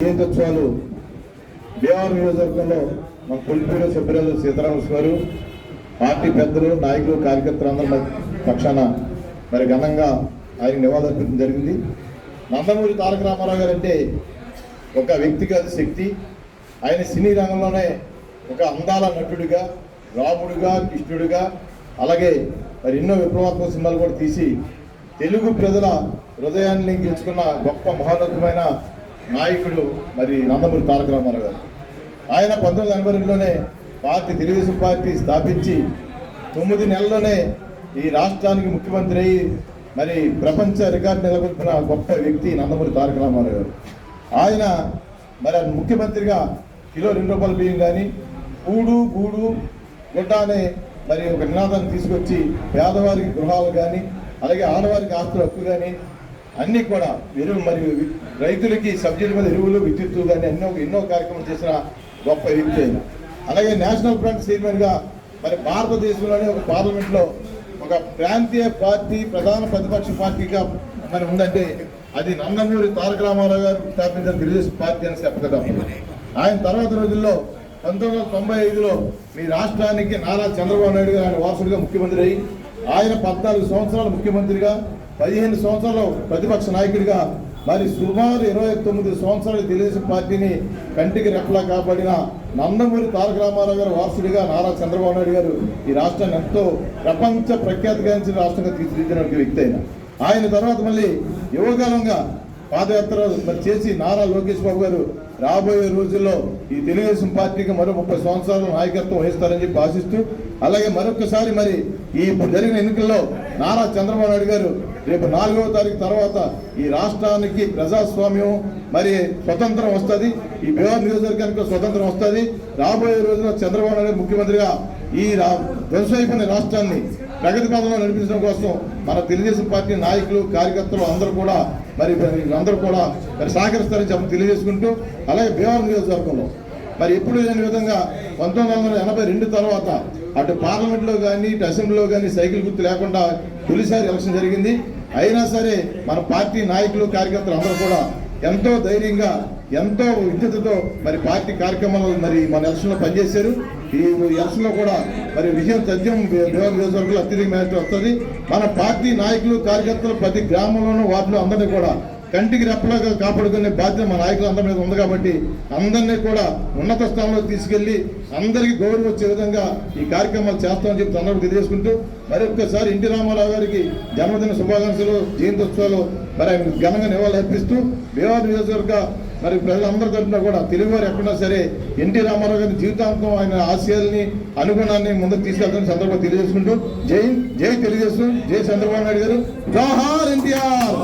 జయంతోత్సవాలు BR నియోజకవర్గంలో మన పులిపూరు సభ్యురాలు సీతారామస్ గారు పార్టీ పెద్దలు నాయకులు కార్యకర్తలు అందరి పక్షాన మరి ఘనంగా ఆయన నివాళులర్పించడం జరిగింది. నందమూరి తారక రామారావు గారు అంటే ఒక వ్యక్తిగత శక్తి. ఆయన సినీ రంగంలోనే ఒక అందాల నటుడిగా, రాముడిగా, కృష్ణుడిగా, అలాగే మరి ఎన్నో విప్లవాత్మక సినిమాలు కూడా తీసి తెలుగు ప్రజల హృదయాన్ని గెలుచుకున్న గొప్ప మహోన్నతమైన నాయకుడు మరి నందమూరి తారక రామారావు గారు. ఆయన 1982లోనే తెలుగుదేశం పార్టీ స్థాపించి 9 నెలల్లోనే ఈ రాష్ట్రానికి ముఖ్యమంత్రి అయ్యి మరి ప్రపంచ రికార్డు నెలకొల్పిన గొప్ప వ్యక్తి నందమూరి తారక రామారావు గారు. ఆయన మరి ముఖ్యమంత్రిగా కిలో 2 రూపాయల బియ్యం కానీ, కూడు గూడు గుడ్డ అనే మరి ఒక నినాదాన్ని తీసుకొచ్చి పేదవారికి గృహాలు కానీ, అలాగే ఆడవారికి ఆస్తుల హక్కు కానీ అన్నీ కూడా మరియు రైతులకి సబ్సిడీ మీద ఎరువులు, విద్యుత్తు కానీ ఎన్నో కార్యక్రమాలు చేసిన గొప్ప వ్యక్తి అయిన. అలాగే నేషనల్ ఫ్రంట్ చైర్మన్గా మరి భారతదేశంలోనే ఒక పార్లమెంట్లో ఒక ప్రాంతీయ పార్టీ ప్రధాన ప్రతిపక్ష పార్టీగా మరి ఉందంటే అది నందమూరి తారక రామారావు గారు స్థాపించిన తెలుగుదేశం పార్టీ అని చెప్పగలం. ఆయన తర్వాత రోజుల్లో 1995లో మీ రాష్ట్రానికి నారా చంద్రబాబు నాయుడు గారు ఆయన వారసుడిగా ముఖ్యమంత్రి అయ్యి ఆయన 14 సంవత్సరాలు ముఖ్యమంత్రిగా, 15 సంవత్సరాలు ప్రతిపక్ష నాయకుడిగా, మరి సుమారు 29 సంవత్సరాలు తెలుగుదేశం పార్టీని కంటికి రెప్పలా కాపాడిన నందమూరి తారక రామారావు గారు వారసుడిగా నారా చంద్రబాబు నాయుడు గారు ఈ రాష్ట్రాన్ని ఎంతో ప్రపంచ ప్రఖ్యాతిగాంచిన రాష్ట్రంగా తీర్చిదిద్దిన వ్యక్తి అయిన ఆయన తర్వాత మళ్ళీ యువకాలంగా పాదయాత్ర మరి చేసి నారా లోకేష్ బాబు గారు రాబోయే రోజుల్లో ఈ తెలుగుదేశం పార్టీకి మరో 30 సంవత్సరాలు నాయకత్వం వహిస్తారని చెప్పి ఆశిస్తూ, అలాగే మరొకసారి మరి ఈ జరిగిన ఎన్నికల్లో నారా చంద్రబాబు నాయుడు గారు రేపు 4వ తారీఖు తర్వాత ఈ రాష్ట్రానికి ప్రజాస్వామ్యం మరి స్వతంత్రం వస్తుంది, ఈ బీహార్ నియోజకవర్గానికి స్వతంత్రం వస్తుంది. రాబోయే రోజున చంద్రబాబు నాయుడు ముఖ్యమంత్రిగా ఈ ధ్వంసైపోయిన రాష్ట్రాన్ని ప్రగతి పథంలో నడిపించడం కోసం మన తెలుగుదేశం పార్టీ నాయకులు, కార్యకర్తలు అందరూ కూడా మరి సహకరిస్తారని చెప్పి తెలియజేసుకుంటూ, అలాగే బీహార్ నియోజకవర్గంలో మరి ఎప్పుడు లేని విధంగా 1982 తర్వాత అటు పార్లమెంట్లో కానీ ఇటు అసెంబ్లీలో కానీ సైకిల్ గుర్తు లేకుండా తొలిసారి ఎలక్షన్ జరిగింది. అయినా సరే మన పార్టీ నాయకులు, కార్యకర్తలు అందరూ కూడా ఎంతో ధైర్యంగా, ఎంతో విద్యుత్తుతో మరి పార్టీ కార్యక్రమాలు మరి మన ఎలక్షన్లో పనిచేశారు. ఈ ఎలక్షన్లో కూడా మరి విజయం తథ్యం బీహార్ నియోజకవర్గంలో అత్యధిక మేరకు వస్తుంది. మన పార్టీ నాయకులు, కార్యకర్తలు ప్రతి గ్రామంలోనూ వార్డులో అందరినీ కూడా కంటికి రెప్పలాగా కాపాడుకునే బాధ్యత మా నాయకులు అందరి మీద ఉంది. కాబట్టి అందరినీ కూడా ఉన్నత స్థానంలో తీసుకెళ్లి అందరికీ గౌరవం వచ్చే విధంగా ఈ కార్యక్రమాలు చేస్తామని చెప్పి అందరూ తెలియజేసుకుంటూ, మరి ఒక్కసారి ఎన్టీ రామారావు గారికి జన్మదిన శుభాకాంక్షలు, జయంతోత్సవాలు మరి ఆయన ఘనంగా నివాళులు అర్పిస్తూ బీహార్ నియోజకవర్గ మరి ప్రజలందరి తరఫున కూడా తెలుగువారు ఎక్కడున్నా సరే ఎన్టీ రామారావు గారి జీవితాంతం ఆయన ఆశయాల్ని, అనుగుణాన్ని ముందుకు తీసుకెళ్తామని సందర్భంగా తెలియజేసుకుంటూ జై తెలుగుదేశం, జై చంద్రబాబు నాయుడు గారు, జోహార్ ఎన్టీఆర్.